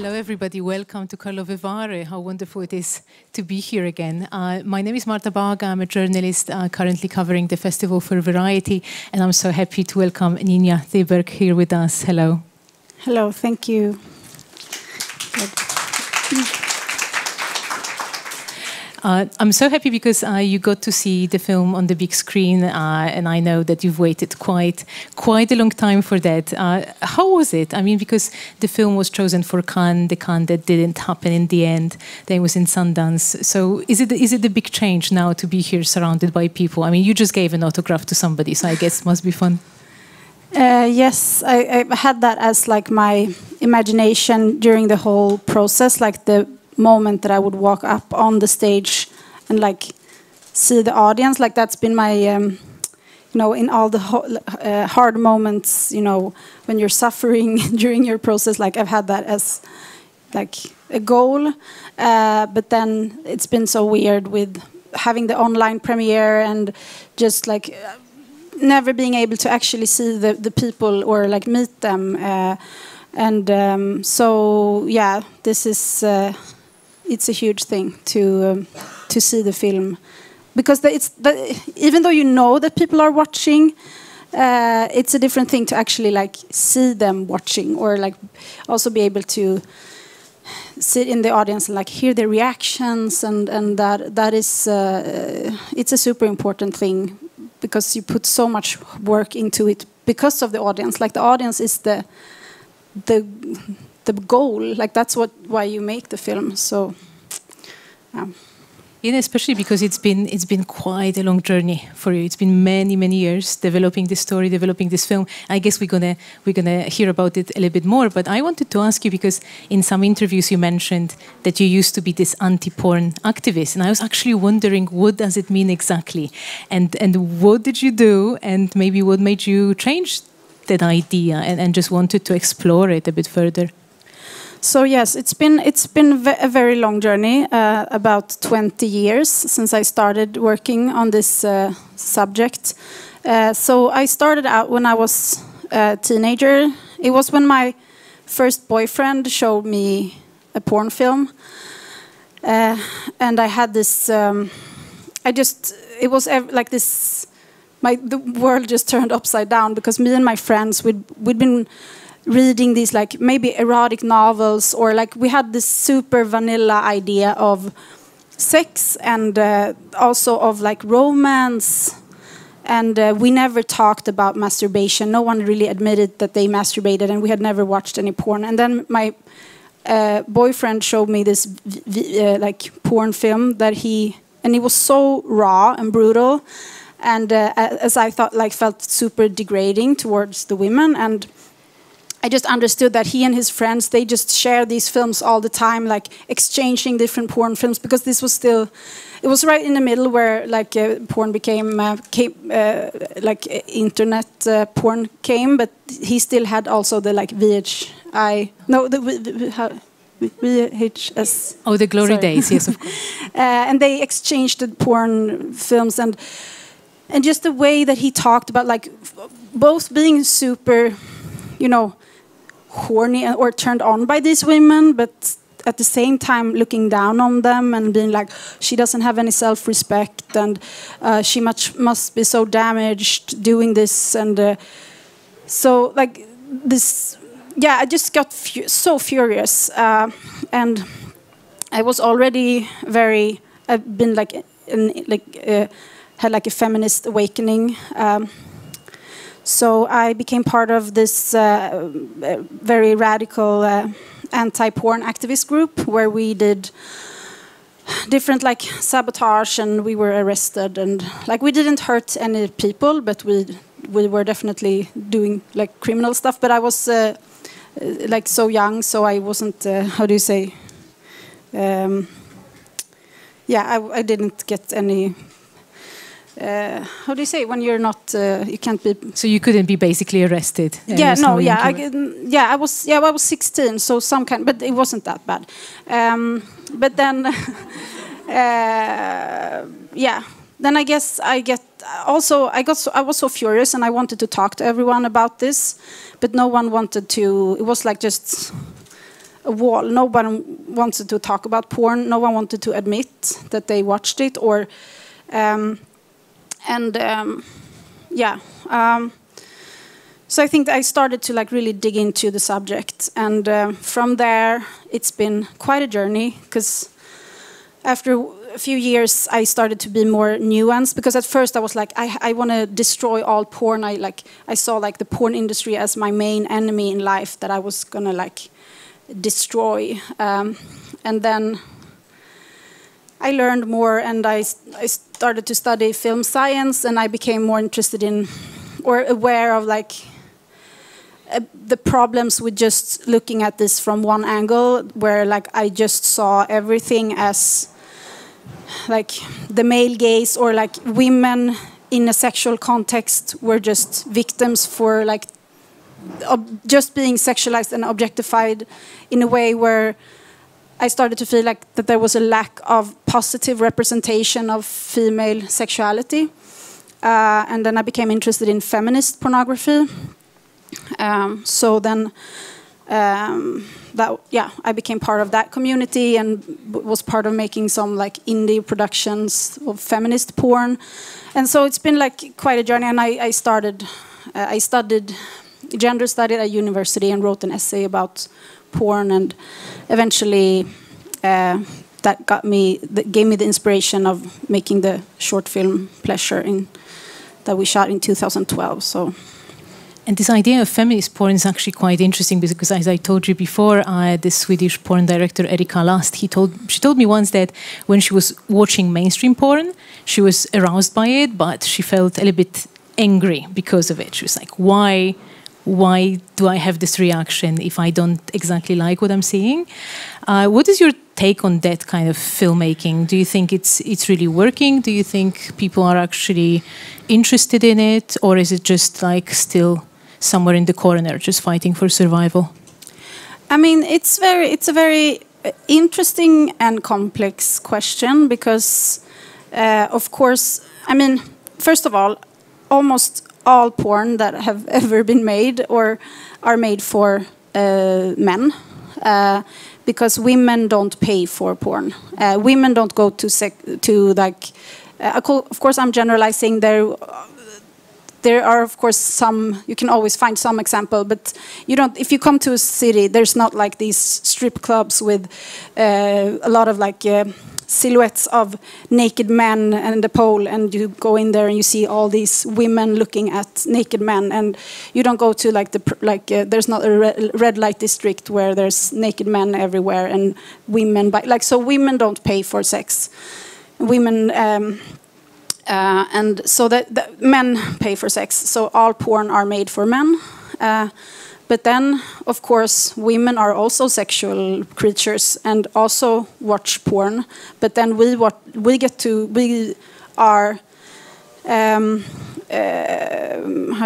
Hello, everybody. Welcome to Karlovy Vary. How wonderful it is to be here again. My name is Marta Balaga. I'm a journalist currently covering the Festival for Variety, and I'm so happy to welcome Ninja Thyberg here with us. Hello. Hello, thank you. I'm so happy because you got to see the film on the big screen, and I know that you've waited quite a long time for that. How was it? I mean, because the film was chosen for Cannes, the Cannes that didn't happen in the end. Then it was in Sundance. So is it a big change now to be here surrounded by people? I mean, you just gave an autograph to somebody, so I guess it must be fun. Yes, I had that as like my imagination during the whole process, like the moment that I would walk up on the stage and like see the audience. Like that's been my, you know, in all the hard moments, you know, when you're suffering during your process. Like I've had that as like a goal, but then it's been so weird with having the online premiere and just like never being able to actually see the people or like meet them. So yeah, this is. It's a huge thing to see the film, because even though you know that people are watching, it's a different thing to actually like see them watching, or like also be able to sit in the audience and like hear their reactions, and that is it's a super important thing, because you put so much work into it because of the audience. Like the audience is the goal, like that's why you make the film. So yeah, especially because it's been quite a long journey for you. It's been many years developing this story, developing this film. I guess we're gonna hear about it a little bit more, but I wanted to ask you, because in some interviews you mentioned that you used to be this anti-porn activist, and I was actually wondering, what does it mean exactly, and what did you do, and maybe what made you change that idea and just wanted to explore it a bit further? So yes, it's been a very long journey, about 20 years since I started working on this subject. So I started out when I was a teenager. It was when my first boyfriend showed me a porn film, and I had this. It was like this. The world just turned upside down, because me and my friends we'd been reading these like maybe erotic novels, or like we had this super vanilla idea of sex, and also of like romance, and we never talked about masturbation. No one really admitted that they masturbated, and we had never watched any porn. And then my boyfriend showed me this like porn film and it was so raw and brutal, and as I thought, like felt super degrading towards the women. And I just understood that he and his friends, they just share these films all the time, like exchanging different porn films, because this was still, it was right in the middle where like porn became like internet porn came, but he still had also the like VHS. Oh, the glory days, yes, of course. And they exchanged the porn films, and just the way that he talked about like both being super, you know, horny or turned on by these women, but at the same time looking down on them and being like, she doesn't have any self-respect, and she must be so damaged doing this. And so like this, yeah, I just got so furious, and I was already I've been like had like a feminist awakening. So I became part of this very radical anti-porn activist group, where we did different like sabotage, and we were arrested, and like we didn't hurt any people, but we were definitely doing like criminal stuff. But I was like so young, so I wasn't how do you say? I didn't get any. How do you say when you're not? You can't be. So you couldn't be basically arrested. Yeah, no, yeah, I was 16, so some kind, but it wasn't that bad. But then, then I guess I was so furious, and I wanted to talk to everyone about this, but no one wanted to. It was like just a wall. No one wanted to talk about porn. No one wanted to admit that they watched it, or so I think I started to like really dig into the subject, and from there it's been quite a journey, because after a few years I started to be more nuanced, because at first I was like, I want to destroy all porn. I saw like the porn industry as my main enemy in life that I was gonna like destroy, and then I learned more, and I started to study film science, and I became more interested in, or aware of like the problems with just looking at this from one angle, where like I just saw everything as like the male gaze, or like women in a sexual context were just victims for like just being sexualized and objectified in a way where I started to feel like that there was a lack of positive representation of female sexuality. And then I became interested in feminist pornography. So then I became part of that community and was part of making some like indie productions of feminist porn. And so it's been like quite a journey, and I studied gender study at university and wrote an essay about porn, and eventually that gave me the inspiration of making the short film Pleasure that we shot in 2012. And this idea of feminist porn is actually quite interesting, because as I told you before, the Swedish porn director Erika Last, she told me once that when she was watching mainstream porn, she was aroused by it, but she felt a little bit angry because of it. She was like, why do I have this reaction if I don't exactly like what I'm seeing? What is your take on that kind of filmmaking? Do you think it's really working? Do you think people are actually interested in it, or is it just like still somewhere in the corner, just fighting for survival? I mean, it's a very interesting and complex question, because, of course, I mean, first of all, almost all porn that have ever been made or are made for men, because women don't pay for porn. Women don't go to like. Of course, I'm generalizing. There are, of course, some. You can always find some example, but you don't. If you come to a city, there's not like these strip clubs with a lot of like silhouettes of naked men and a pole, and you go in there and you see all these women looking at naked men, and you don't go to like there's not a red light district where there's naked men everywhere and women so women don't pay for sex. Women and so that men pay for sex. So all porn are made for men. But then, of course, women are also sexual creatures and also watch porn. But then we are how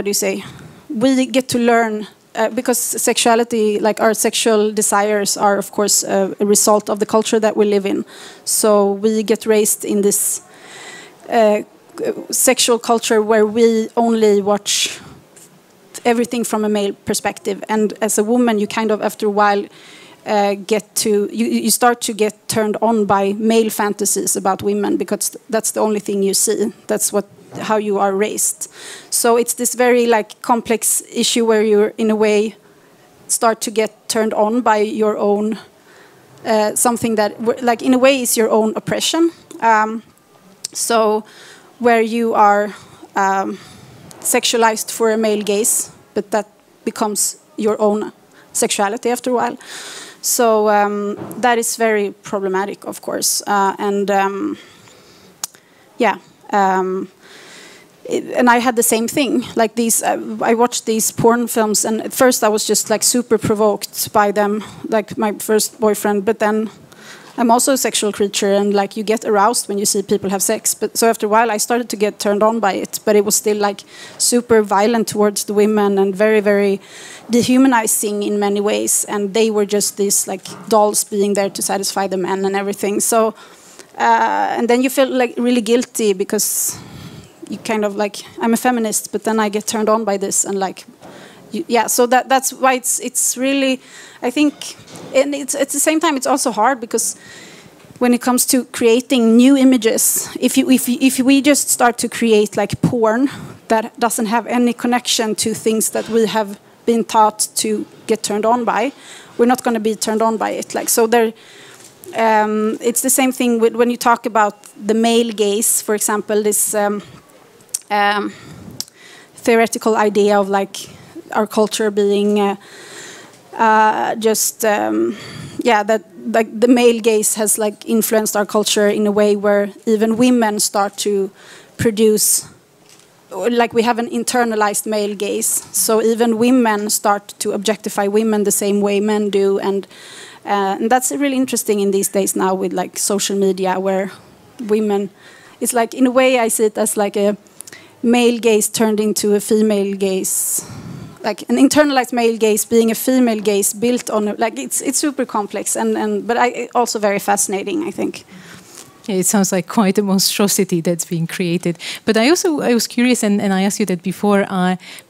do you say? We get to learn because sexuality, like our sexual desires, are of course a result of the culture that we live in. So we get raised in this sexual culture where we only watch everything from a male perspective, and as a woman you kind of after a while you start to get turned on by male fantasies about women, because that's the only thing you see. That's how you are raised. So it's this very like complex issue where you in a way start to get turned on by your own something that like in a way is your own oppression. So where you are sexualized for a male gaze, but that becomes your own sexuality after a while. So that is very problematic, of course. And I had the same thing. Like these, I watched these porn films, and at first I was just like super provoked by them, like my first boyfriend. But then I'm also a sexual creature, and like you get aroused when you see people have sex. But so after a while, I started to get turned on by it. But it was still like super violent towards the women and very, very dehumanizing in many ways. And they were just these like dolls being there to satisfy the men and everything. So and then you feel like really guilty because you kind of like, I'm a feminist, but then I get turned on by this, and like yeah, so that's why it's really, I think, and it's at the same time it's also hard because when it comes to creating new images, if we just start to create like porn that doesn't have any connection to things that we have been taught to get turned on by, we're not going to be turned on by it. Like, so there, it's the same thing with when you talk about the male gaze, for example, this theoretical idea of like our culture being that like the male gaze has like influenced our culture in a way where even women start to produce, like we have an internalized male gaze, so even women start to objectify women the same way men do, and that's really interesting in these days now with like social media, where women, it's like in a way I see it as like a male gaze turned into a female gaze, like an internalized male gaze being a female gaze built on like it's super complex and but also very fascinating, I think. Yeah, it sounds like quite a monstrosity that's being created. But I was curious, and I asked you that before,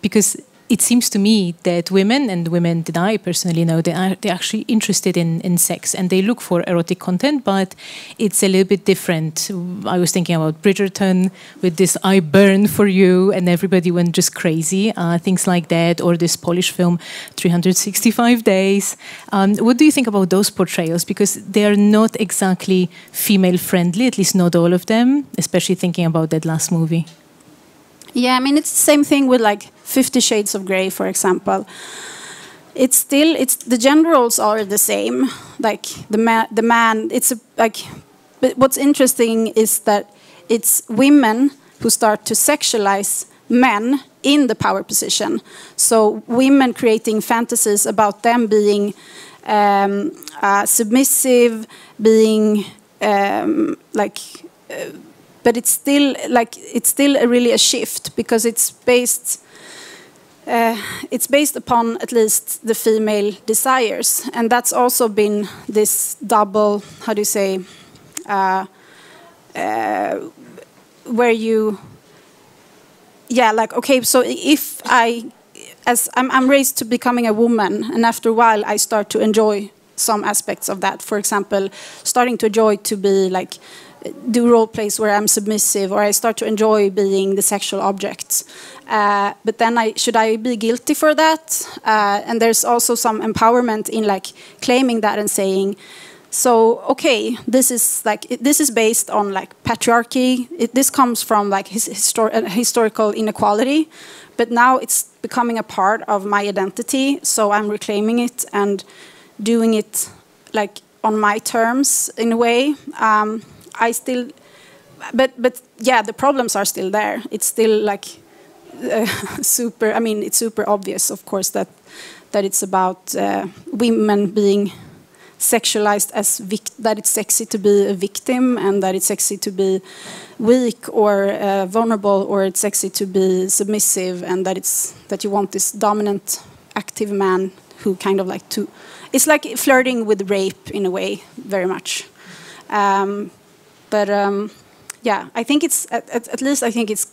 because it seems to me that women, and women that I personally know, they're actually interested in sex, and they look for erotic content, but it's a little bit different. I was thinking about Bridgerton with this "I burn for you" and everybody went just crazy, things like that, or this Polish film 365 Days. What do you think about those portrayals? Because they are not exactly female friendly, at least not all of them, especially thinking about that last movie. Yeah, I mean, it's the same thing with like 50 Shades of Grey, for example. It's the gender roles are the same. Like the man. But what's interesting is that it's women who start to sexualize men in the power position. So women creating fantasies about them being submissive, being but it's still really a shift, because it's based upon at least the female desires, and that's also been this double, how do you say, where you, yeah, like, okay, so if I'm raised to becoming a woman, and after a while I start to enjoy some aspects of that, for example, starting to enjoy to be like do role plays where I'm submissive, or I start to enjoy being the sexual object. But then should I be guilty for that? And there's also some empowerment in like claiming that and saying, so okay, this is based on like patriarchy. This comes from like historical inequality, but now it's becoming a part of my identity. So I'm reclaiming it and doing it like on my terms in a way. But yeah, the problems are still there. It's still like super. I mean, it's super obvious, of course, that it's about women being sexualized as that it's sexy to be a victim, and that it's sexy to be weak or vulnerable, or it's sexy to be submissive, and that you want this dominant, active man who kind of like to. It's like flirting with rape in a way, very much. Yeah, I think it's at least I think it's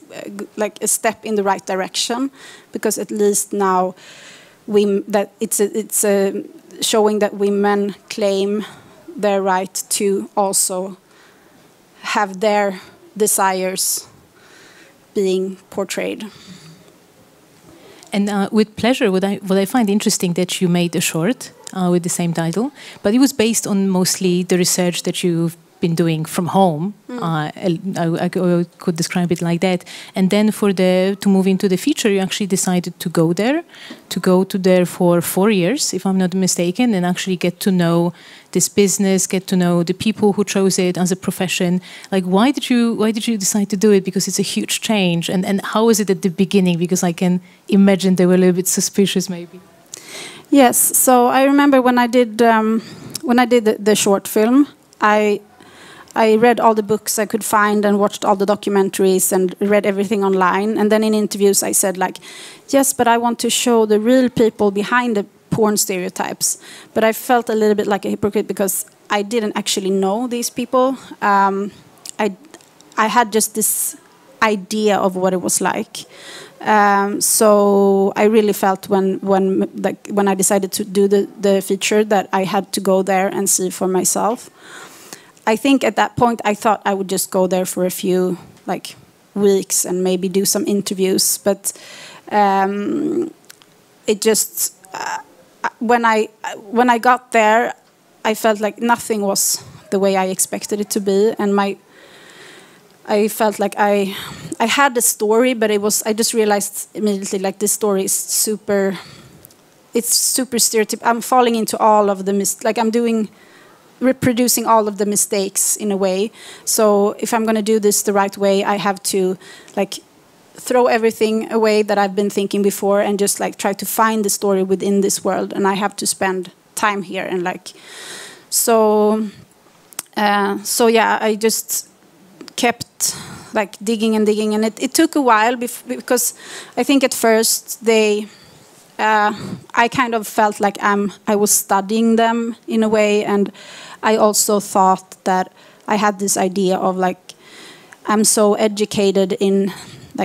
like a step in the right direction, because at least now it's showing that women claim their right to also have their desires being portrayed. And with pleasure, what I find interesting that you made a short with the same title, but it was based on mostly the research that you've been doing from home. I could describe it like that. And then to move into the feature, you actually decided to go there for 4 years, if I'm not mistaken, and actually get to know this business, get to know the people who chose it as a profession. Like, why did you decide to do it? Because it's a huge change. And how was it at the beginning? Because I can imagine they were a little bit suspicious, maybe. Yes. So I remember when I did the short film, I read all the books I could find and watched all the documentaries and read everything online. And then in interviews I said like, yes, but I want to show the real people behind the porn stereotypes. But I felt a little bit like a hypocrite because I didn't actually know these people. I had just this idea of what it was like. So I really felt when I decided to do the feature that I had to go there and see for myself. I think at that point I thought I would just go there for a few weeks and maybe do some interviews, but it just when I got there, I felt like nothing was the way I expected it to be, and I felt like I had a story, but I just realized immediately this story is super stereotypical. I'm falling into all of the I'm reproducing all of the mistakes in a way. So if I'm going to do this the right way, I have to throw everything away that I've been thinking before and just try to find the story within this world, and I have to spend time here and so yeah, I just kept digging and digging, and it took a while because I think at first I kind of felt like I was studying them in a way, and I also thought that I had this idea of I'm so educated in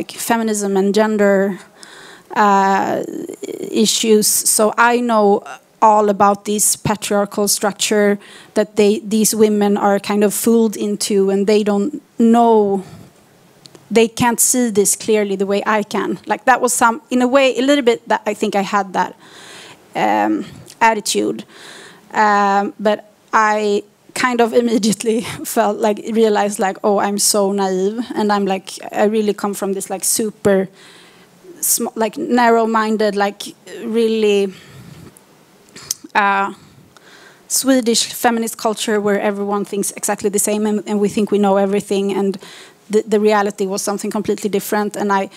feminism and gender issues, so I know all about this patriarchal structure that these women are kind of fooled into, and they don't know, they can't see this clearly the way I can. That was in a way, a little bit that I think I had that attitude. But I kind of immediately realized oh, I'm so naive, and I'm I really come from this super narrow-minded, really Swedish feminist culture where everyone thinks exactly the same, and we think we know everything, and the reality was something completely different. And I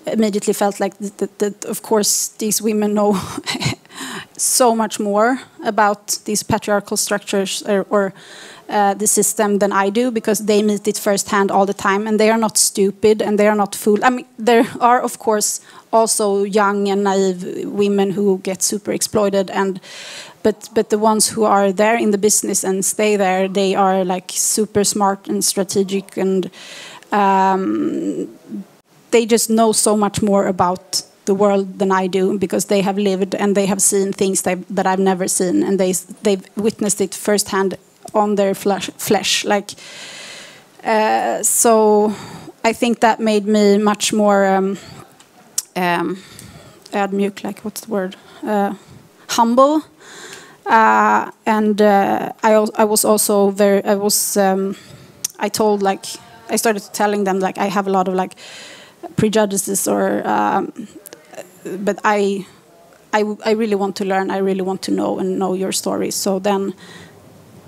immediately felt that of course these women know so much more about these patriarchal structures or the system than I do, because they meet it firsthand all the time, and they are not stupid and they are not fooled. I mean, there are of course also young and naive women who get super exploited, but the ones who are there in the business and stay there, they are super smart and strategic, and they just know so much more about the world than I do, because they have lived and they have seen things that I've never seen, and they've witnessed it firsthand on their flesh. So I think that made me much more admjuk, what's the word? Humble. And I was also very. I started telling them I have a lot of prejudices, but I really want to learn. I really want to know your story. So then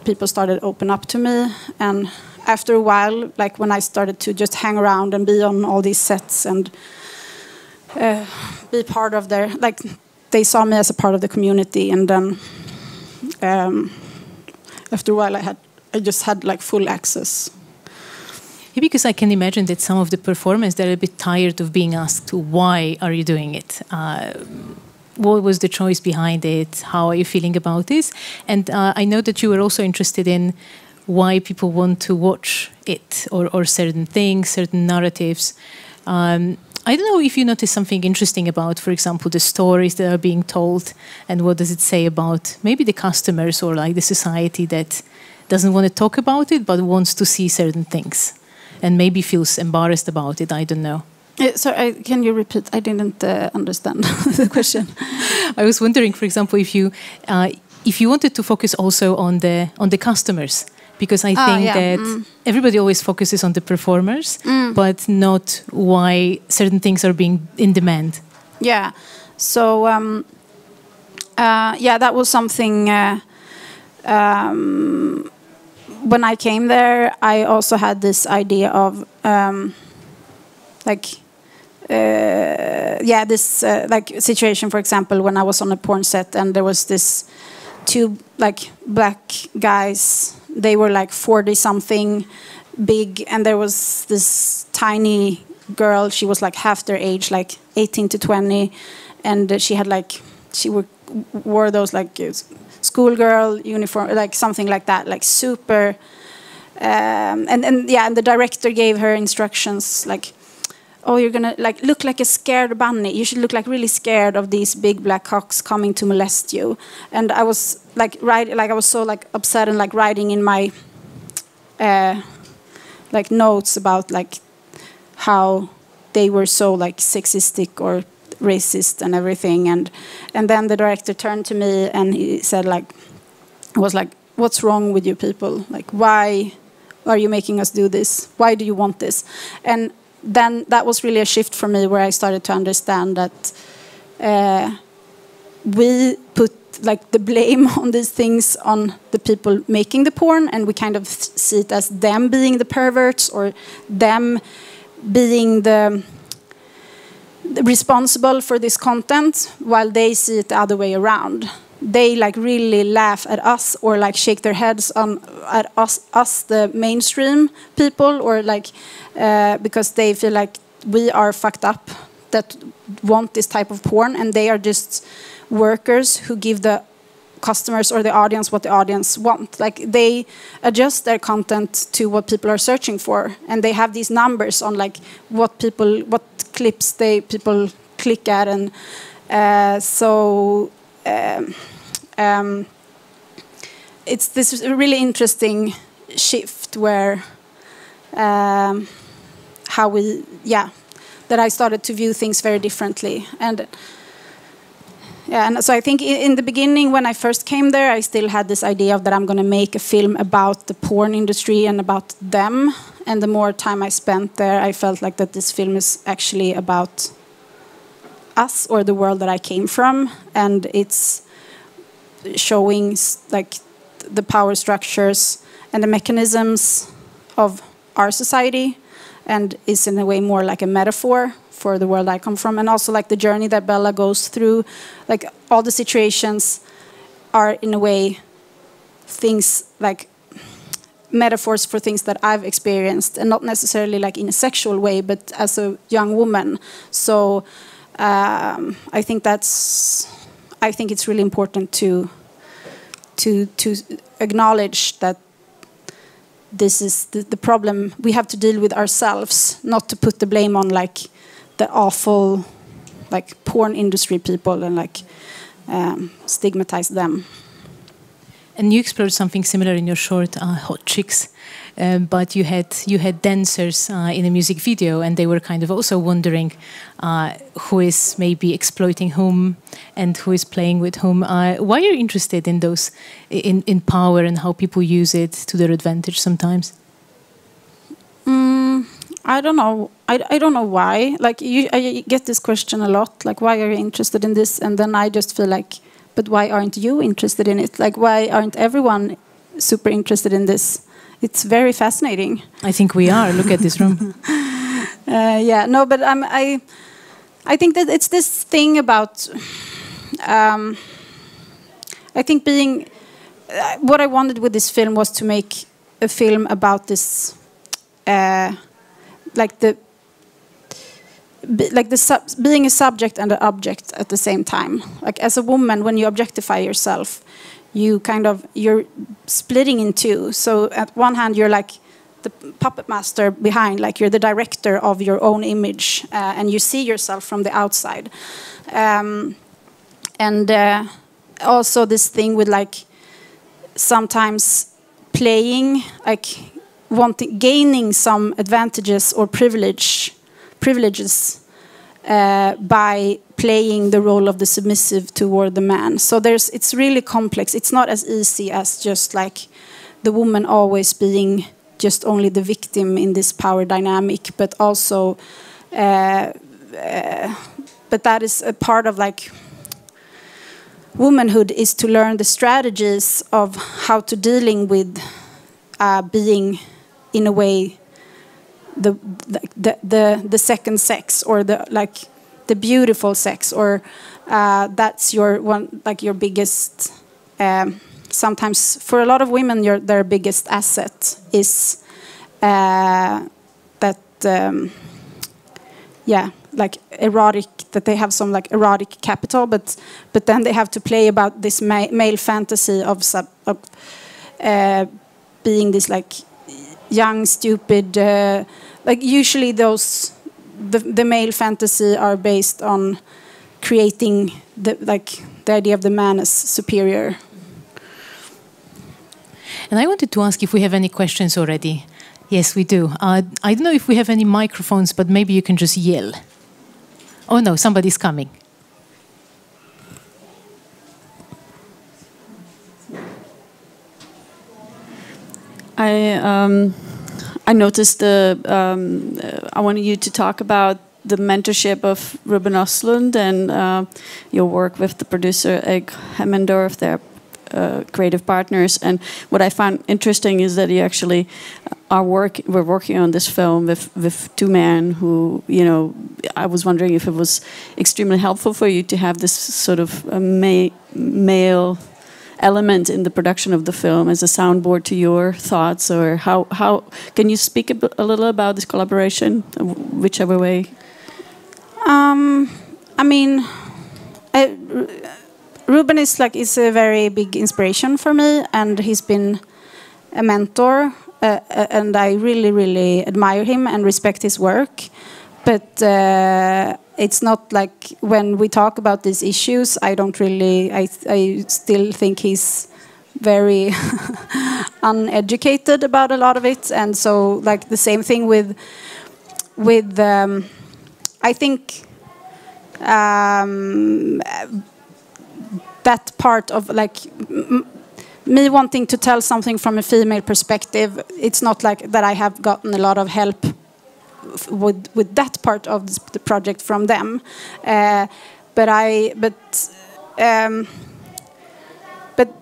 people started open up to me, and after a while, when I started to just hang around and be on all these sets and be part of their they saw me as a part of the community, and then after a while I just had full access. Yeah, because I can imagine that some of the performers, they're a bit tired of being asked why are you doing it, what was the choice behind it, how are you feeling about this, and I know that you were also interested in why people want to watch it, or certain things, certain narratives. I don't know if you notice something interesting about, for example, the stories that are being told, and what does it say about maybe the customers or the society that doesn't want to talk about it but wants to see certain things and maybe feels embarrassed about it. I don't know. Sorry, can you repeat? I didn't understand the question. I was wondering, for example, if you wanted to focus also on the customers, because I think that everybody always focuses on the performers, but not why certain things are being in demand. Yeah. So that was something. When I came there, I also had this idea of this situation. For example, when I was on a porn set and there was this two black guys. They were 40 something, big, and there was this tiny girl. She was half their age, 18 to 20, and she had wore those schoolgirl uniform, something like that, super. And the director gave her instructions oh, you're gonna like look like a scared bunny. You should look like really scared of these big black cocks coming to molest you. And I was like I was so like upset and like writing in my like notes about like how they were so like sexistic or racist and everything. And then the director turned to me and he said like, was like, what's wrong with you people? Like, why are you making us do this? Why do you want this? And then that was really a shift for me, where I started to understand that we put like the blame on these things on the people making the porn, and we kind of see it as them being the perverts or them being the responsible for this content, while they see it the other way around. They like really laugh at us or like shake their heads at us the mainstream people, or like because they feel like we are fucked up that want this type of porn, and they are just workers who give the customers or the audience what the audience want. Like they adjust their content to what people are searching for, and they have these numbers on like what clips people click at, and it's this really interesting shift where that I started to view things very differently. And so I think in the beginning, when I first came there, I still had this idea of that I'm going to make a film about the porn industry and about them. And the more time I spent there, I felt like that this film is actually about us, or the world that I came from, and it's showing like the power structures and the mechanisms of our society, and is in a way more like a metaphor for the world I come from, and also like the journey that Bella goes through. Like all the situations are in a way things like metaphors for things that I've experienced, and not necessarily like in a sexual way, but as a young woman. So I think it's really important to acknowledge that this is the problem we have to deal with ourselves, not to put the blame on like the awful like porn industry people and like stigmatize them. And you explored something similar in your short, Hot Chicks, but you had dancers in a music video, and they were kind of also wondering who is maybe exploiting whom and who is playing with whom. Why are you interested in those, in power and how people use it to their advantage sometimes? I don't know. I don't know why. Like I get this question a lot. Like, why are you interested in this? And then I just feel like, but why aren't you interested in it? Like, why aren't everyone super interested in this? It's very fascinating. I think we are. Look at this room. But I think that it's this thing about. I think what I wanted with this film was to make a film about this, being a subject and an object at the same time. Like as a woman, when you objectify yourself, you're splitting in two. So at one hand, you're like the puppet master behind, like you're the director of your own image, and you see yourself from the outside. Also this thing with like sometimes playing, like gaining some advantages or privileges by playing the role of the submissive toward the man. So it's really complex. It's not as easy as just like the woman always being just only the victim in this power dynamic, but also but that is a part of like womanhood, is to learn the strategies of how to dealing with being in a way the second sex, or the beautiful sex, or that's your biggest. Sometimes for a lot of women, their biggest asset is like erotic. That they have some like erotic capital, but then they have to play about this male fantasy of being this like young, stupid. Like usually those the male fantasy are based on creating the idea of the man as superior. And I wanted to ask if we have any questions already. Yes, we do. I don't know if we have any microphones, but maybe you can just yell. Oh no, somebody's coming. I noticed I wanted you to talk about the mentorship of Ruben Östlund and your work with the producer Egg Hemmendorf, their creative partners. And what I found interesting is that you actually we're working on this film with two men who, you know, I was wondering if it was extremely helpful for you to have this sort of male element in the production of the film as a soundboard to your thoughts, or how can you speak a little about this collaboration, whichever way? I mean, Ruben is a very big inspiration for me, and he's been a mentor, and I really, really admire him and respect his work. But it's not like when we talk about these issues, I don't really. I still think he's very uneducated about a lot of it, and so like the same thing with I think that part of like me wanting to tell something from a female perspective. It's not like that I have gotten a lot of help with that part of the project from them, but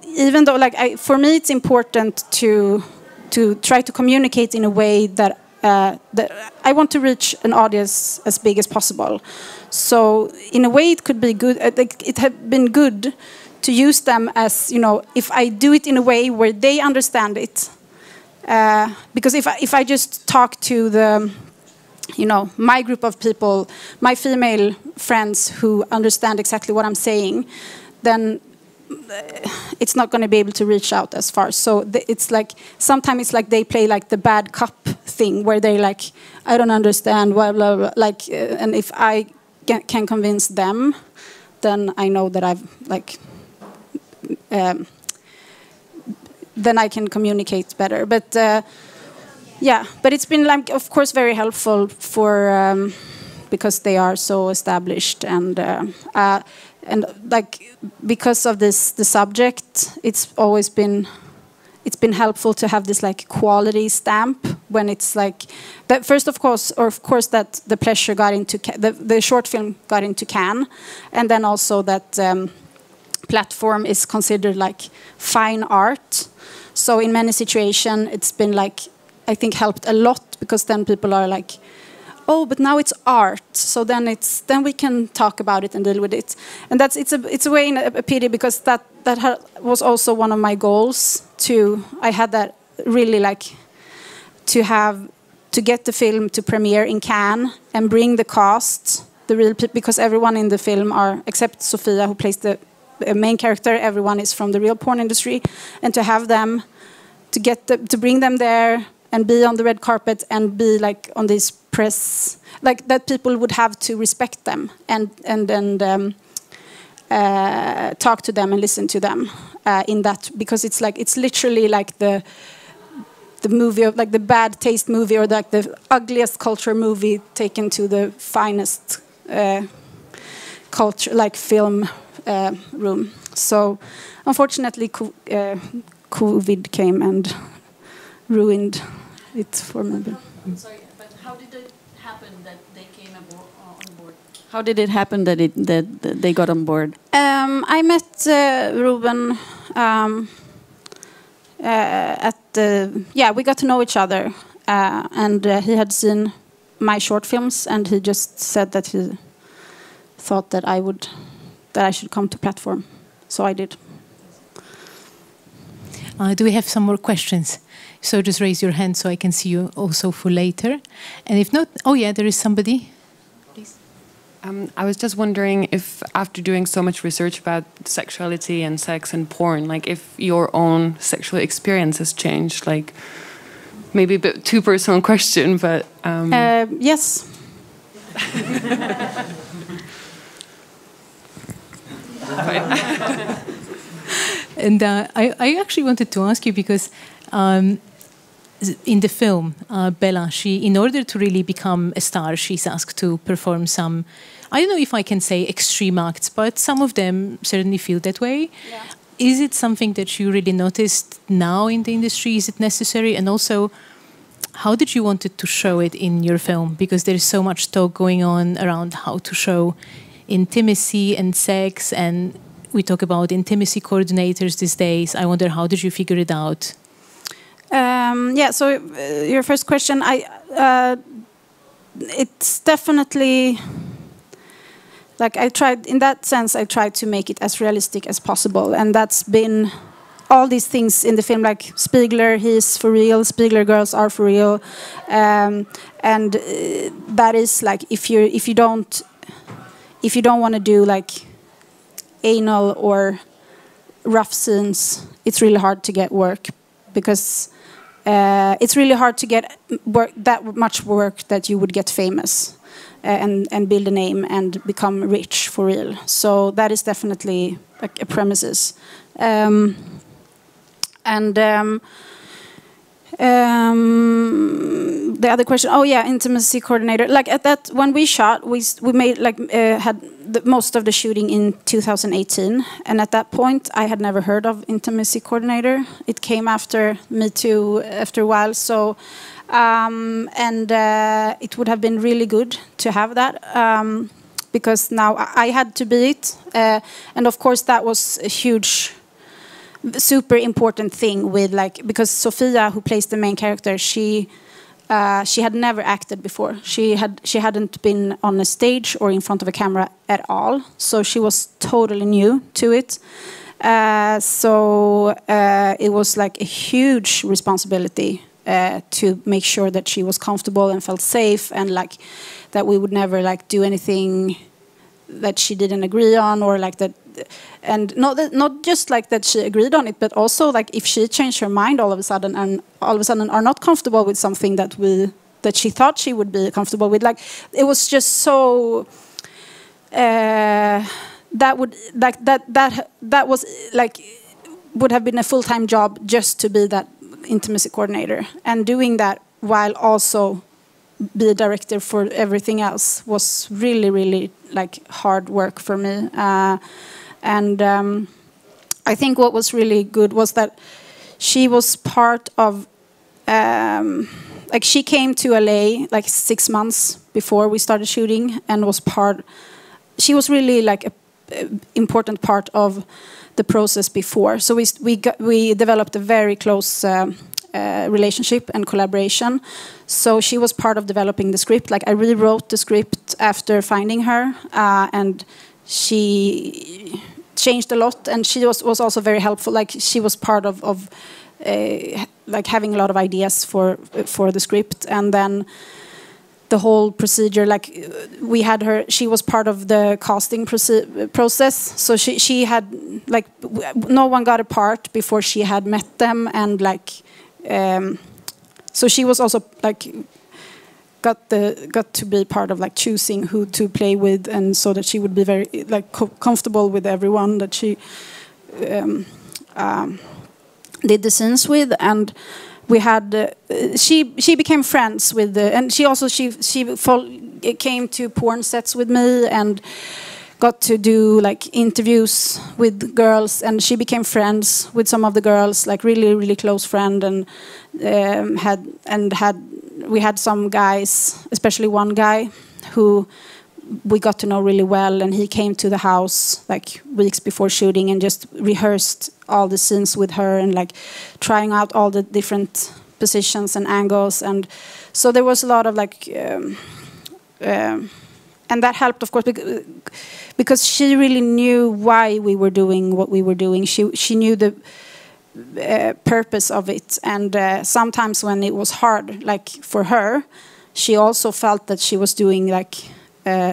even though for me it's important to try to communicate in a way that I want to reach an audience as big as possible. So in a way it could be good. It had been good to use them as, you know, if I do it in a way where they understand it, because if I just talk to the, you know, my group of people, my female friends who understand exactly what I'm saying, then it's not going to be able to reach out as far. So it's like sometimes it's like they play like the bad cop thing where they like, I don't understand, blah blah blah. Like, and if I can convince them, then I know that I've like, then I can communicate better. But yeah, but it's been like, of course, very helpful for because they are so established and like because of the subject, it's always been helpful to have this like quality stamp when it's like that. First, of course that the pleasure got into the short film got into Cannes, and then also that platform is considered like fine art. So in many situations, it's been like, I think helped a lot, because then people are like, oh, but now it's art, so then we can talk about it and deal with it, and it's a way a pity, because that was also one of my goals too. I had that really like to get the film to premiere in Cannes and bring the cast, the real people, because everyone in the film are, except Sofia who plays the main character, everyone is from the real porn industry, and to have them to bring them there and be on the red carpet and be like on this press, like that people would have to respect them and talk to them and listen to them in that, because it's like it's literally like the movie of like the bad taste movie, or like the ugliest culture movie taken to the finest culture like film room. So unfortunately COVID came and ruined it for me. I'm sorry, but how did it happen that they came on board? How did it happen that they got on board? I met Ruben we got to know each other, and he had seen my short films, and he just said that he thought that I should come to Platform, so I did. Do we have some more questions? So just raise your hand so I can see you also for later. And if not, oh yeah, there is somebody. Please. I was just wondering if, after doing so much research about sexuality and sex and porn, like if your own sexual experience has changed, like maybe a bit too personal question, but yes. And I actually wanted to ask you because in the film, Bella, in order to really become a star, she's asked to perform some, I don't know if I can say extreme acts, but some of them certainly feel that way. Yeah. Is it something that you really noticed now in the industry? Is it necessary? And also, how did you want to show it in your film? Because there is so much talk going on around how to show intimacy and sex, and we talk about intimacy coordinators these days. I wonder, how did you figure it out? Yeah, so your first question, it's definitely, like I tried to make it as realistic as possible, and that's been all these things in the film, like Spiegler, he's for real, Spiegler girls are for real, and that is like if you don't want to do like anal or rough scenes, it's really hard to get work, because it's really hard to get work, that much work that you would get famous and build a name and become rich for real. So that is definitely like a premises. The other question, oh yeah, intimacy coordinator. Like at that, when we shot, we made like had most of the shooting in 2018, and at that point, I had never heard of intimacy coordinator. It came after Me Too after a while, so it would have been really good to have that. Because now I had to be it, and of course that was a huge, super important thing with like, because Sofia, who plays the main character, she had never acted before. She hadn't been on a stage or in front of a camera at all, so she was totally new to it. So it was like a huge responsibility to make sure that she was comfortable and felt safe, and like that we would never like do anything that she didn't agree on, or like that, and not just like that she agreed on it, but also like if she changed her mind all of a sudden are not comfortable with something that she thought she would be comfortable with, like it was just so that was like would have been a full-time job just to be that intimacy coordinator, and doing that while also be a director for everything else was really, really like hard work for me. I think what was really good was that she was part of, like she came to LA like 6 months before we started shooting, and she was really like a important part of the process before. So we developed a very close relationship and collaboration. So she was part of developing the script. Like I rewrote the script after finding her, and she changed a lot. And she was also very helpful. Like she was part of like having a lot of ideas for the script, and then the whole procedure. Like we had her. She was part of the casting process. So she had like no one got a part before she had met them, and like. So she was also like got to be part of like choosing who to play with, and so that she would be very like comfortable with everyone that she did the scenes with. And we had she became friends with and she came to porn sets with me and got to do like interviews with girls, and she became friends with some of the girls, like really, really close friend, and we had some guys, especially one guy who we got to know really well, and he came to the house like weeks before shooting and just rehearsed all the scenes with her, and like trying out all the different positions and angles, and so there was a lot of like and that helped, of course, because she really knew why we were doing what we were doing. She knew the purpose of it, and sometimes when it was hard, like for her, she also felt that she was doing like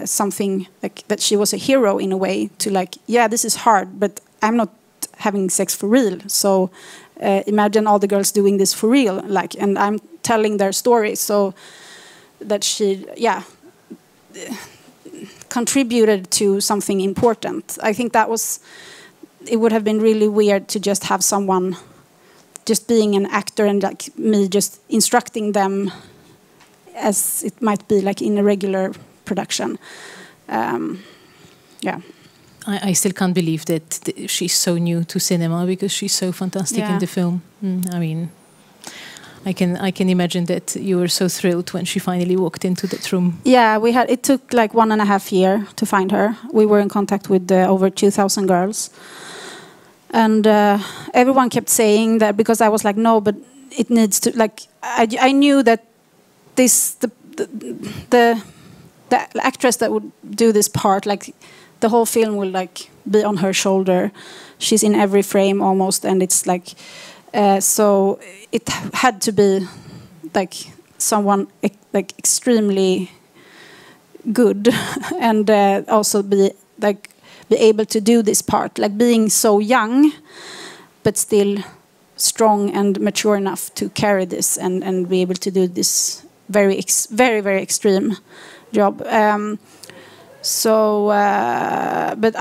something, like that she was a hero in a way, to like, yeah, this is hard, but I'm not having sex for real. So imagine all the girls doing this for real, like, and I'm telling their story, so that she, yeah. contributed to something important. I think it would have been really weird to just have someone just being an actor and like me just instructing them as it might be like in a regular production. Yeah. I still can't believe that she's so new to cinema because she's so fantastic in the film. I mean, I can imagine that you were so thrilled when she finally walked into that room. Yeah, it took like 1.5 years to find her. We were in contact with over 2,000 girls. And everyone kept saying that, because I was like, no, but it needs to, like, I knew that the actress that would do this part, like, the whole film will like be on her shoulder. She's in every frame almost, and it's like, so it had to be like someone like extremely good, and also be able to do this part, like being so young, but still strong and mature enough to carry this and be able to do this very very extreme job. But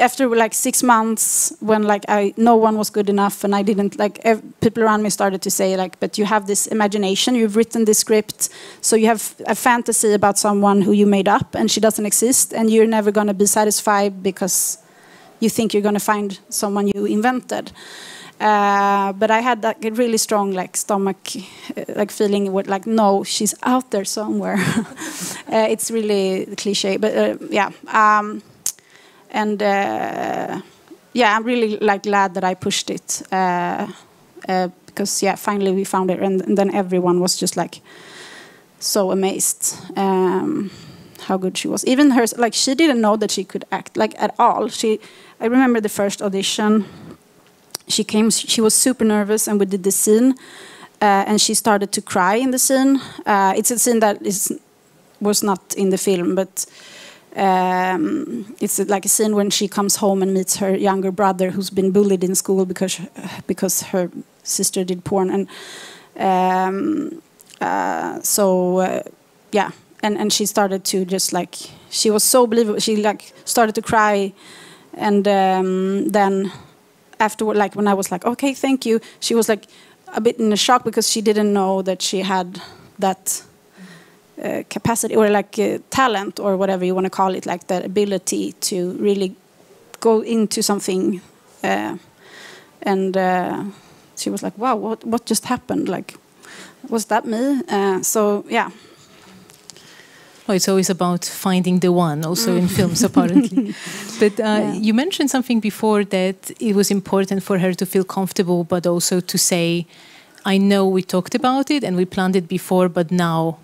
after like 6 months, when like no one was good enough, and I didn't like, people around me started to say like, but you have this imagination, you've written this script, so you have a fantasy about someone who you made up, and she doesn't exist, and you're never going to be satisfied because you think you're going to find someone you invented. But I had that really strong like stomach like feeling with like, no, she's out there somewhere. It's really cliche, but yeah. And yeah, I'm really like glad that I pushed it, because yeah, finally we found her, and then everyone was just like so amazed how good she was. Even her, like, she didn't know that she could act like at all. I remember the first audition. She came, she was super nervous, and we did the scene, and she started to cry in the scene. It's a scene that was not in the film, but it's like a scene when she comes home and meets her younger brother who's been bullied in school because her sister did porn, and yeah, and she started to just like, she was so believable. She like started to cry, and then afterward, like when I was like, okay, thank you, she was like a bit in a shock because she didn't know that she had that capacity, or like talent, or whatever you want to call it, like the ability to really go into something, and she was like, wow, what just happened, like, was that me? So yeah. Well, it's always about finding the one, also in films, apparently. But you mentioned something before, that it was important for her to feel comfortable, but also to say, I know we talked about it and we planned it before, but now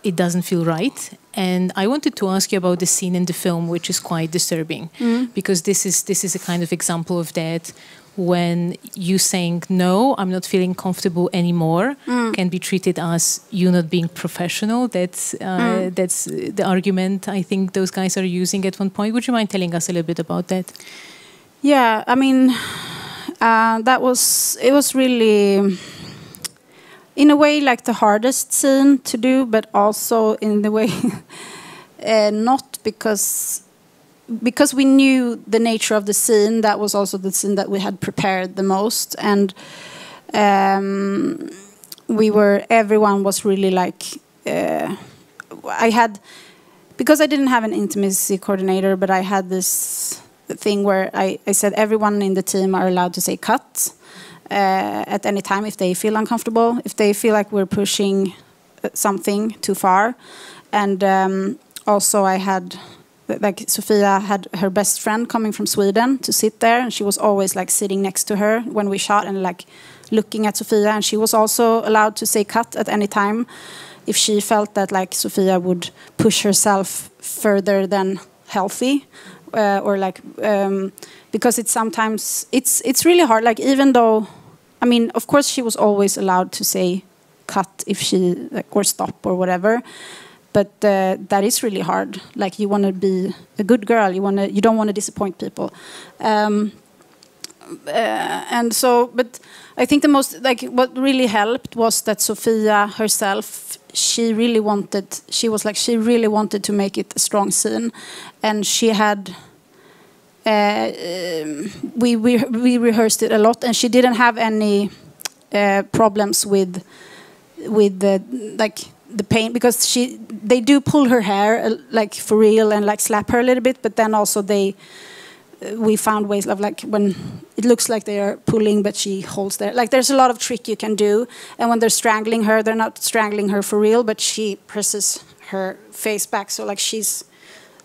it doesn't feel right. And I wanted to ask you about the scene in the film, which is quite disturbing, because this is a kind of example of that, when you saying, no, I'm not feeling comfortable anymore, can be treated as you not being professional. That's the argument I think those guys are using at one point. Would you mind telling us a little bit about that? Yeah, I mean, it was really, in a way, like the hardest scene to do, but also in the way not because we knew the nature of the scene. That was also the scene that we had prepared the most, and everyone was really like, because I didn't have an intimacy coordinator, but I had this thing where I said everyone in the team are allowed to say cut at any time if they feel uncomfortable, if they feel like we're pushing something too far. And also I had, like, Sofia had her best friend coming from Sweden to sit there, and she was always like sitting next to her when we shot and like looking at Sofia, and she was also allowed to say cut at any time if she felt that like Sofia would push herself further than healthy, or like because it's really hard, like, even though, I mean, of course she was always allowed to say cut if she like, or stop or whatever. But that is really hard. Like, you want to be a good girl. You don't want to disappoint people. And so, but I think the most, like, what really helped was that Sofia herself, she really wanted to make it a strong scene, and she had we rehearsed it a lot, and she didn't have any problems with the pain, because they do pull her hair like for real and like slap her a little bit, but then also we found ways of like when it looks like they are pulling but she holds there, like there's a lot of trick you can do. And when they're strangling her, they're not strangling her for real, but she presses her face back, so like she's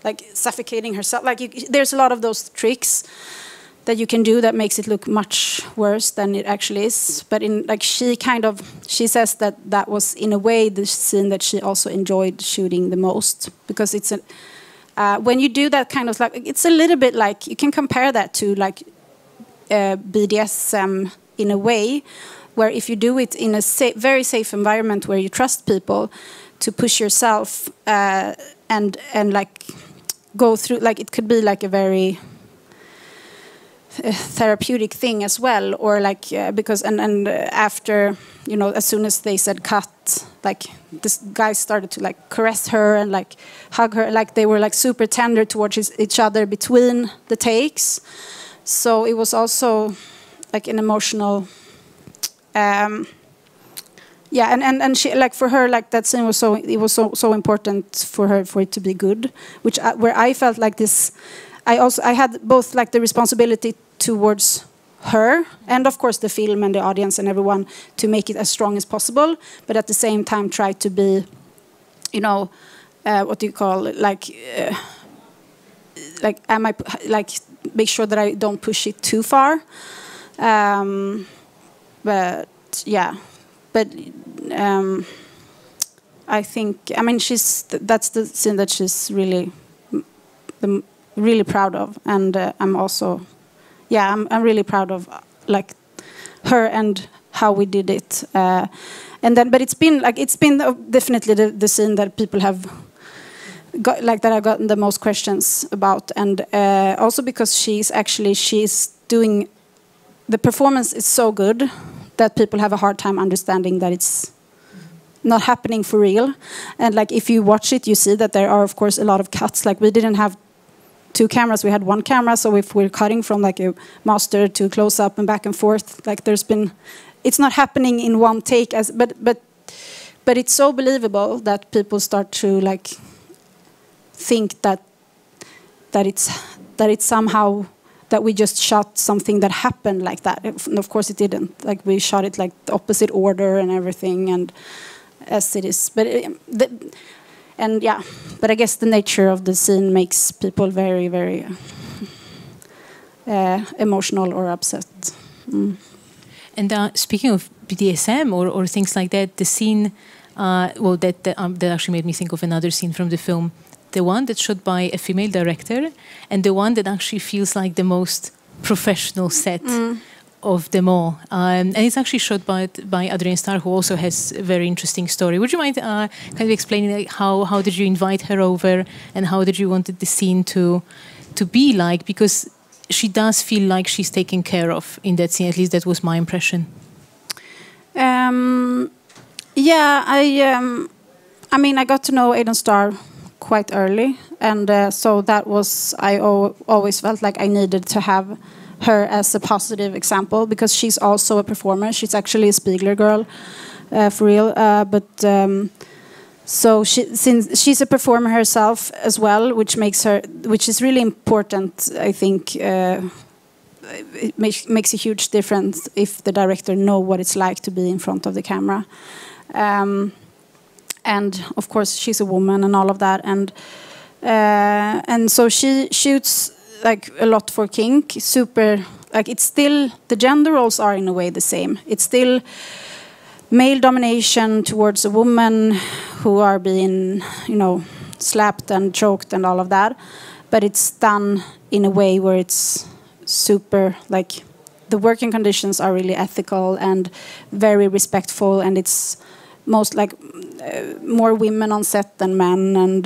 like suffocating herself, like there's a lot of those tricks that you can do that makes it look much worse than it actually is. But in like she says that was in a way the scene that she also enjoyed shooting the most, because it's when you do that kind of like, it's a little bit like, you can compare that to like BDSM in a way, where if you do it in a very safe environment where you trust people to push yourself and like go through, like it could be like a very therapeutic thing as well, or like because and after, you know, as soon as they said cut, like this guy started to like caress her and like hug her, like they were like super tender towards each other between the takes. So it was also like an emotional and she, like for her, like that scene was so important for her, for it to be good, which where I felt like this, I had both like the responsibility towards her and of course the film and the audience and everyone to make it as strong as possible, but at the same time try to be, you know, what do you call it, like am I like make sure that I don't push it too far, but yeah, but I think, I mean, that's the scene that she's really really proud of, and I'm also, yeah, I'm really proud of like her and how we did it, and then, but it's been definitely the scene that people have got, like that I've gotten the most questions about, and also because she's doing, the performance is so good that people have a hard time understanding that it's not happening for real, and like if you watch it, you see that there are of course a lot of cuts. Like we didn't have 2 cameras, we had 1 camera, so if we're cutting from like a master to close up and back and forth, like it's not happening in one take, but it's so believable that people start to like think that it's somehow that we just shot something that happened like that. And of course it didn't. Like we shot it like the opposite order and everything, and as it is. But but I guess the nature of the scene makes people very, very emotional or upset. Mm. And speaking of BDSM or things like that, the scene, that actually made me think of another scene from the film. The one that's shot by a female director, and the one that actually feels like the most professional set of them all. And it's actually shot by Adrienne Starr, who also has a very interesting story. Would you mind kind of explaining like, how did you invite her over, and how did you want the scene to be like? Because she does feel like she's taken care of in that scene. At least that was my impression. I mean, I got to know Adrienne Starr quite early, and so that was, I always felt like I needed to have her as a positive example, because she's also a performer. She's actually a Spiegler girl, for real. So since she's a performer herself as well, which is really important, I think. It makes a huge difference if the director know what it's like to be in front of the camera. And of course she's a woman and all of that, and so she shoots like a lot for kink. Super, like it's still, the gender roles are in a way the same. It's still male domination towards a woman who are being, you know, slapped and choked and all of that, but it's done in a way where it's super, like the working conditions are really ethical and very respectful, and it's most like more women on set than men, and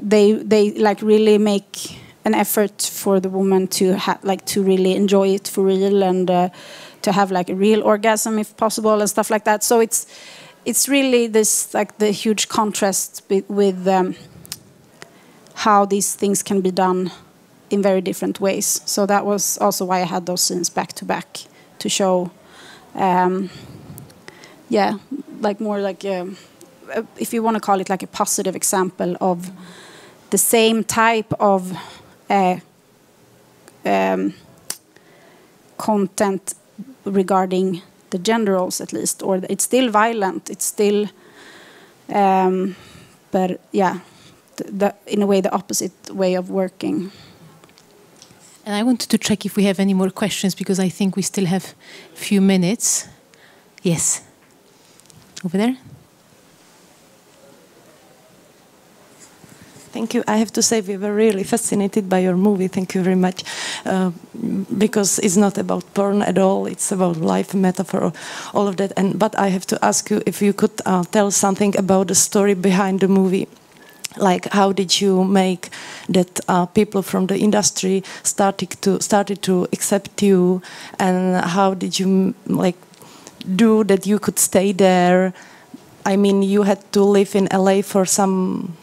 they like really make an effort for the woman to to really enjoy it for real, and to have like a real orgasm if possible and stuff like that. So it's really this like the huge contrast with how these things can be done in very different ways. So that was also why I had those scenes back to back to show, like more like if you want to call it like a positive example of the same type of content regarding the gender roles, at least, or it's still violent, it's still, but yeah, in a way the opposite way of working. And I wanted to check if we have any more questions, because I think we still have a few minutes. Yes, over there. Thank you. I have to say we were really fascinated by your movie. Thank you very much. Because it's not about porn at all. It's about life, metaphor, all of that. But I have to ask you if you could tell something about the story behind the movie. Like, how did you make that people from the industry started to accept you, and how did you like do that you could stay there? I mean, you had to live in LA for some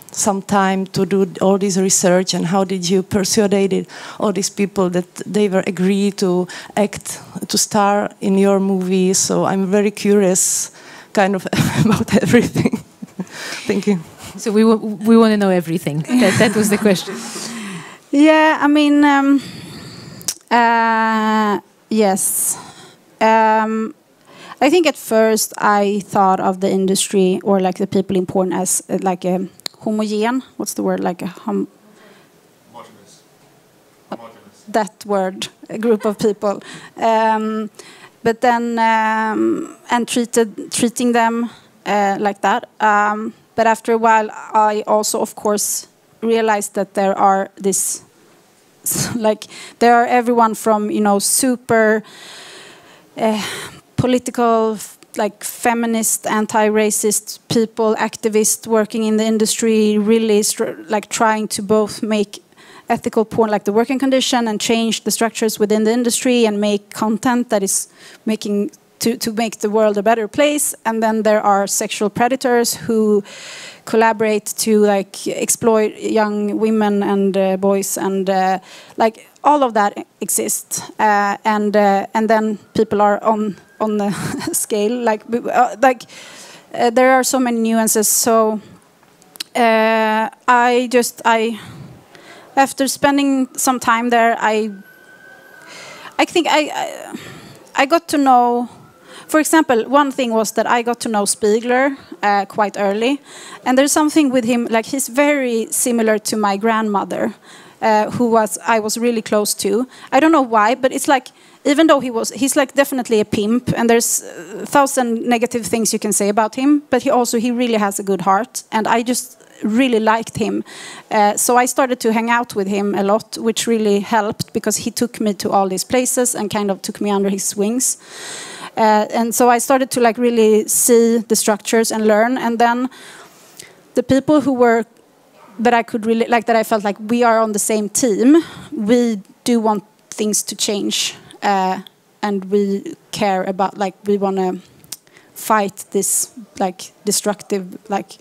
time to do all this research, and how did you persuade all these people that they were agree to act, to star in your movie? So I'm very curious, kind of, about everything. Thank you. So we want to know everything. That was the question. Yeah, I mean, yes. I think at first I thought of the industry, or like the people in porn, as like a homogen. What's the word? Like a homogeneous. That word, a group of people. But then and treating them like that. But after a while, I also, of course, realized that there are this, like, there are everyone from, you know, super political, like feminist, anti-racist people, activists working in the industry, really like trying to both make ethical porn, like the working condition, and change the structures within the industry and make content that is making to make the world a better place. And then there are sexual predators who collaborate to like exploit young women and boys, and like all of that exists. And then people are on the scale, like there are so many nuances. So after spending some time there, I think I got to know. For example, one thing was that I got to know Spiegler quite early, and there's something with him, like he's very similar to my grandmother, who I was really close to. I don't know why, but it's like, even though he's like definitely a pimp, and there's 1,000 negative things you can say about him, but he really has a good heart, and I just really liked him. So I started to hang out with him a lot, which really helped, because he took me to all these places and kind of took me under his wings. And so I started to like really see the structures and learn. And then the people who were, that I could really like, that I felt like we are on the same team. We do want things to change, and we care about, like, we want to fight this like destructive, like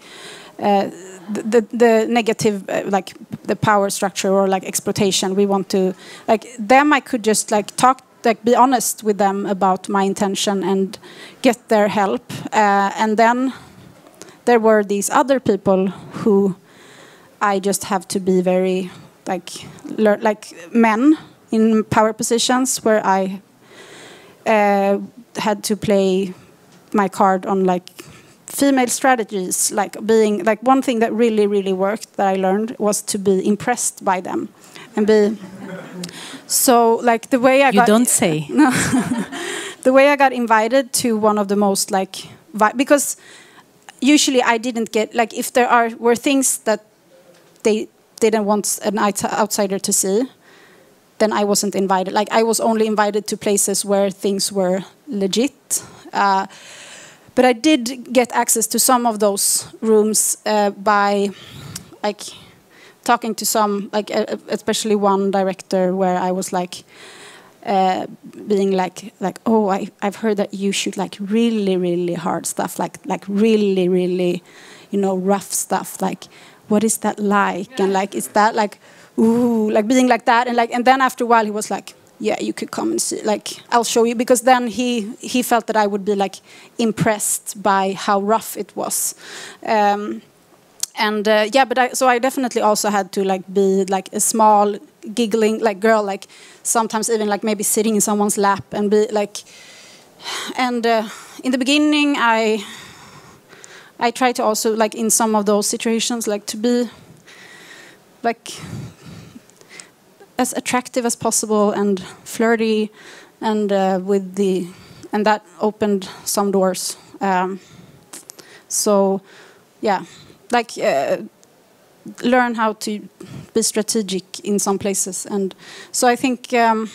the negative, like the power structure or like exploitation. We want to, like, them. I could just like talk, like be honest with them about my intention and get their help. And then there were these other people who I just have to be very like men in power positions, where I had to play my card on like female strategies, like being like, one thing that really worked that I learned was to be impressed by them and be. So, like, the way I got... You don't say. No. The way I got invited to one of the most, like... Because usually I didn't get... Like, if there were things that they didn't want an outsider to see, then I wasn't invited. Like, I was only invited to places where things were legit. But I did get access to some of those rooms by, like... talking to some, like especially one director, where I was like, being like oh, I've heard that you shoot like really really hard stuff, like really really, you know, rough stuff. Like, what is that like? And like, is that like, ooh, like being like that? And then after a while he was like, yeah, you could come and see, like, I'll show you, because then he felt that I would be like impressed by how rough it was. So I definitely also had to like be like a small giggling like girl, like sometimes even like maybe sitting in someone's lap and be like, and in the beginning I try to also like in some of those situations like to be like as attractive as possible and flirty, and and that opened some doors. So yeah, like learn how to be strategic in some places. And so I think but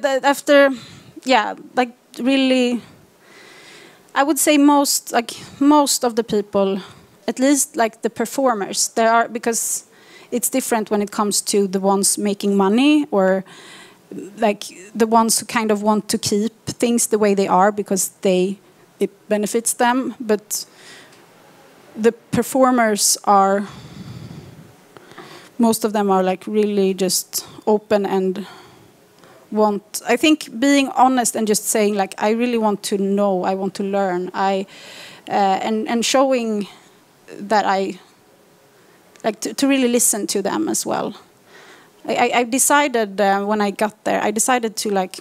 after like really I would say most of the people, at least like the performers, there are, because it's different when it comes to the ones making money, or like the ones who kind of want to keep things the way they are because it benefits them. But the performers are, most of them are like really just open and want, I think, being honest and just saying like, I really want to know, I want to learn, and showing that I like to really listen to them as well. I decided when I got there, I decided to like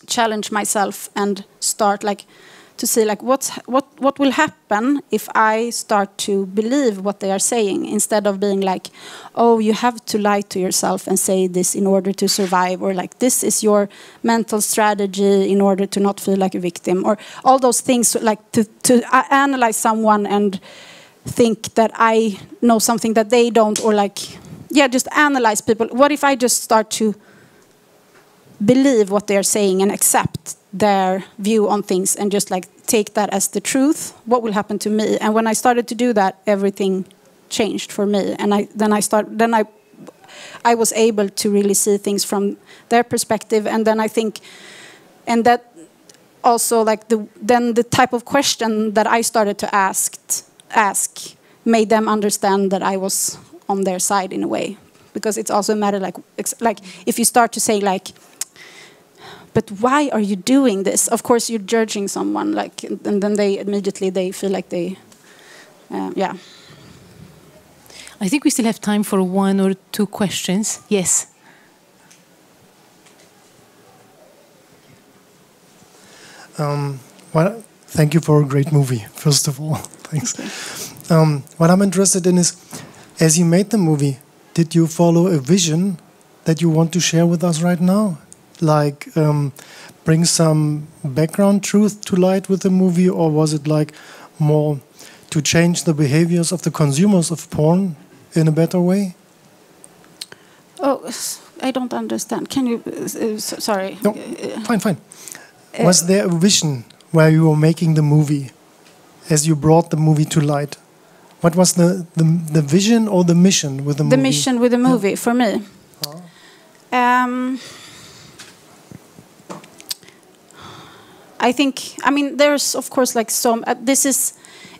challenge myself and start like to see like what will happen if I start to believe what they are saying, instead of being like, oh, you have to lie to yourself and say this in order to survive, or like this is your mental strategy in order to not feel like a victim, or all those things, like to analyze someone and think that I know something that they don't, or like, yeah, just analyze people. What if I just start to believe what they're saying and accept their view on things and just like take that as the truth? What will happen to me? And when I started to do that, everything changed for me. And I was able to really see things from their perspective. And then I think, and that also like the type of question that I started to ask made them understand that I was on their side in a way, because it's also a matter like if you start to say like, but why are you doing this? Of course, you're judging someone, like, and then they immediately feel like they, yeah. I think we still have time for one or two questions. Yes. Well, thank you for a great movie, first of all. Thanks. What I'm interested in is, as you made the movie, did you follow a vision that you want to share with us right now? Like bring some background truth to light with the movie, or was it like more to change the behaviors of the consumers of porn in a better way? Oh, I don't understand. Can you, sorry. No, fine. Was there a vision where you were making the movie, as you brought the movie to light? What was the vision or the mission with the movie? The mission with the movie, for me? I think, I mean, there's of course like some,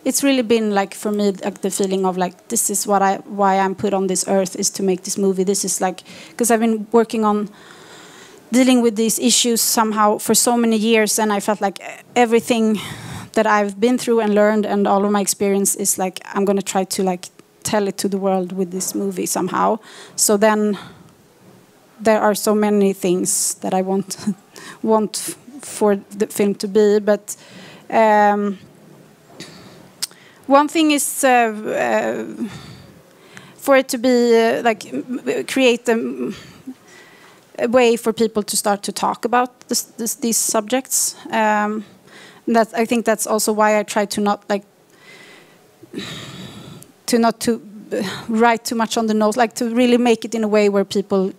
it's really been like for me like the feeling of like, this is why I'm put on this earth, is to make this movie. This is like, because I've been working on dealing with these issues somehow for so many years, and I felt like everything that I've been through and learned and all of my experience is like, I'm going to try to like tell it to the world with this movie somehow. So then there are so many things that I want for the film to be, but one thing is for it to be like create a way for people to start to talk about these subjects. That I think that's also why I try to not write too much on the nose, like to really make it in a way where people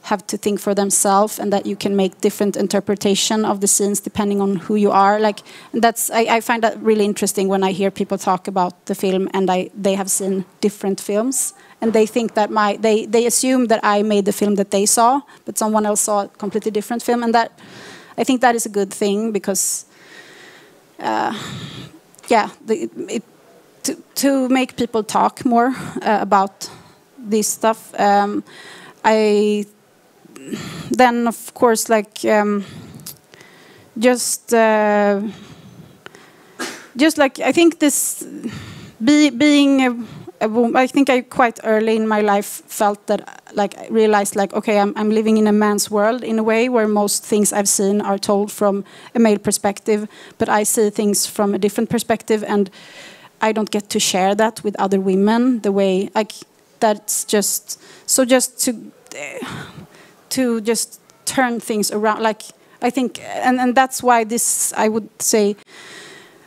have to think for themselves, and that you can make different interpretation of the scenes depending on who you are. Like that's I find that really interesting when I hear people talk about the film and they have seen different films, and they think that they assume that I made the film that they saw, but someone else saw a completely different film, and that I think that is a good thing because, to make people talk more about this stuff. Then of course just like I think this being a woman, I think I quite early in my life felt that I realized okay, I'm living in a man's world in a way where most things I've seen are told from a male perspective, but I see things from a different perspective, and I don't get to share that with other women the way that's just so just to just turn things around. I think, and that's why this, I would say,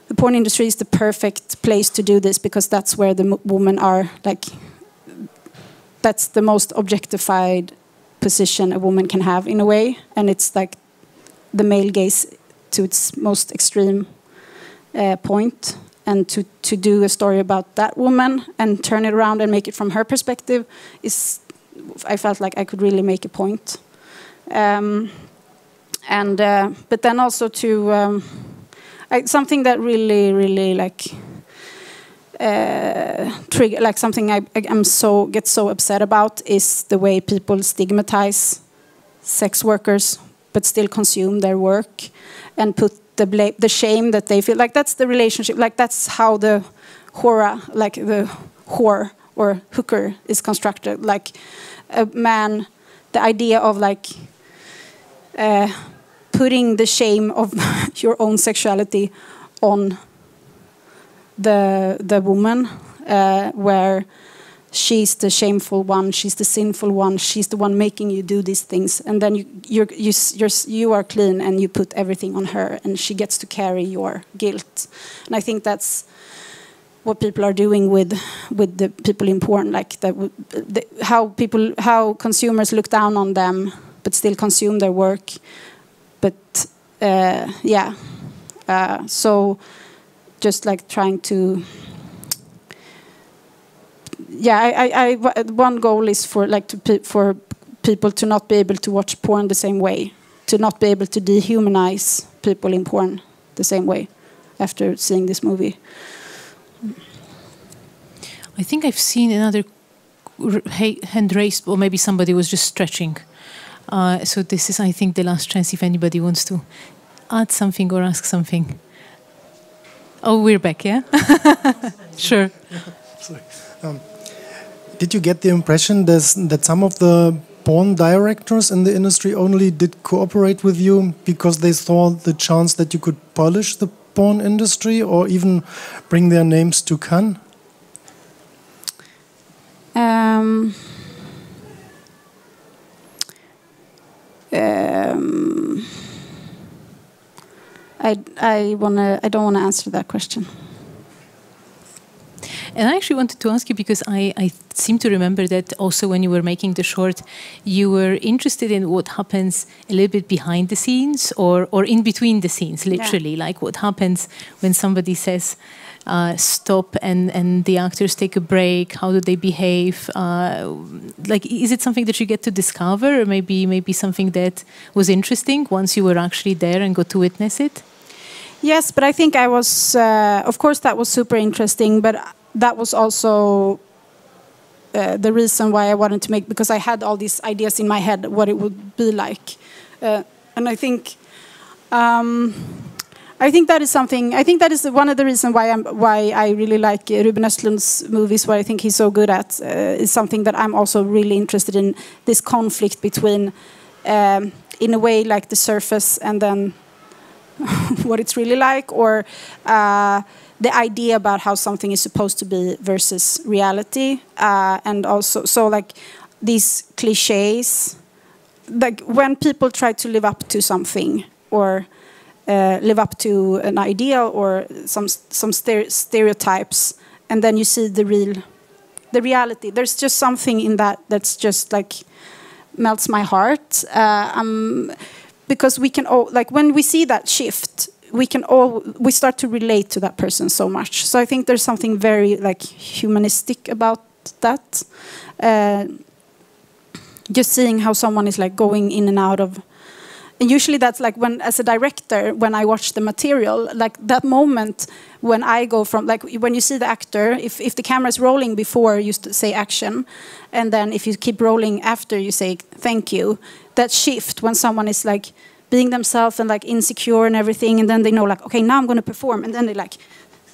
the porn industry is the perfect place to do this, because that's where the women are, that's the most objectified position a woman can have in a way, and it's the male gaze to its most extreme point, and to do a story about that woman and turn it around and make it from her perspective is, I felt like I could really make a point. But then also to something that really trigger, something I get so upset about is the way people stigmatize sex workers but still consume their work and put the shame that they feel. That's the relationship. That's how the the whore or hooker is constructed. A man, the idea of putting the shame of your own sexuality on the woman, where she's the shameful one, she's the sinful one, she's the one making you do these things, and then you are clean and you put everything on her, and she gets to carry your guilt. And I think that's what people are doing with the people in porn, how consumers look down on them but still consume their work. But so just trying to, one goal is for people to not be able to watch porn the same way, to not be able to dehumanize people in porn the same way after seeing this movie. I think I've seen another hand raised, or maybe somebody was just stretching. So this is, I think, the last chance if anybody wants to add something or ask something. Oh, we're back, yeah? Sure. Sorry. Did you get the impression that some of the porn directors in the industry only did cooperate with you because they saw the chance that you could polish the porn industry or even bring their names to Cannes? I don't wanna answer that question. And I actually wanted to ask you, because I seem to remember that also when you were making the short, you were interested in what happens a little bit behind the scenes or in between the scenes, literally. Yeah. What happens when somebody says stop and the actors take a break, how do they behave? Is it something that you get to discover, or maybe something that was interesting once you were actually there and got to witness it? Yes, but I think I was, of course that was super interesting, but that was also the reason why I wanted to make, because I had all these ideas in my head what it would be like, and I think that is something. I think that is one of the reasons why I really like Ruben Östlund's movies. What I think he's so good at is something that I'm also really interested in. This conflict between, in a way, the surface and then what it's really like, or the idea about how something is supposed to be versus reality, and also these cliches, when people try to live up to something or live up to an ideal or some stereotypes, and then you see the reality. There's just something in that that's just melts my heart. Because we can all, when we see that shift, we start to relate to that person so much. So I think there's something very humanistic about that. Just seeing how someone is like going in and out of. And usually that's like when, as a director, when I watch the material, like that moment when I go from, like when you see the actor, if the camera is rolling before you say action, and then if you keep rolling after you say thank you, that shift when someone is like being themselves and like insecure and everything, and then they know like, okay, now I'm going to perform, and then they like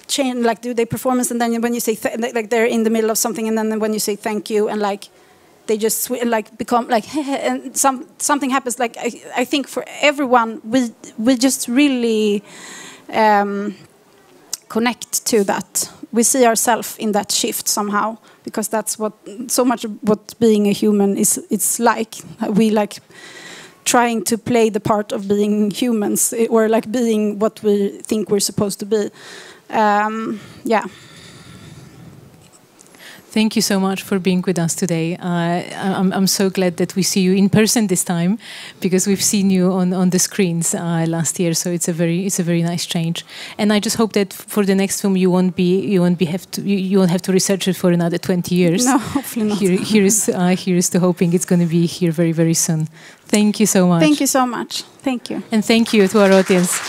change, like do their performance, and then when you say, like they're in the middle of something, and then when you say thank you, and like, they just like become like, and something happens. Like I think for everyone, we just really connect to that. We see ourselves in that shift somehow, because that's what so much of what being a human is. It's like we like trying to play the part of being humans, or like being what we think we're supposed to be. Yeah. Thank you so much for being with us today. I'm so glad that we see you in person this time, because we've seen you on the screens last year. So it's a very nice change. And I just hope that for the next film you won't have to research it for another 20 years. No, hopefully not. Here's to hoping it's going to be here very soon. Thank you so much. Thank you so much. Thank you. And thank you to our audience.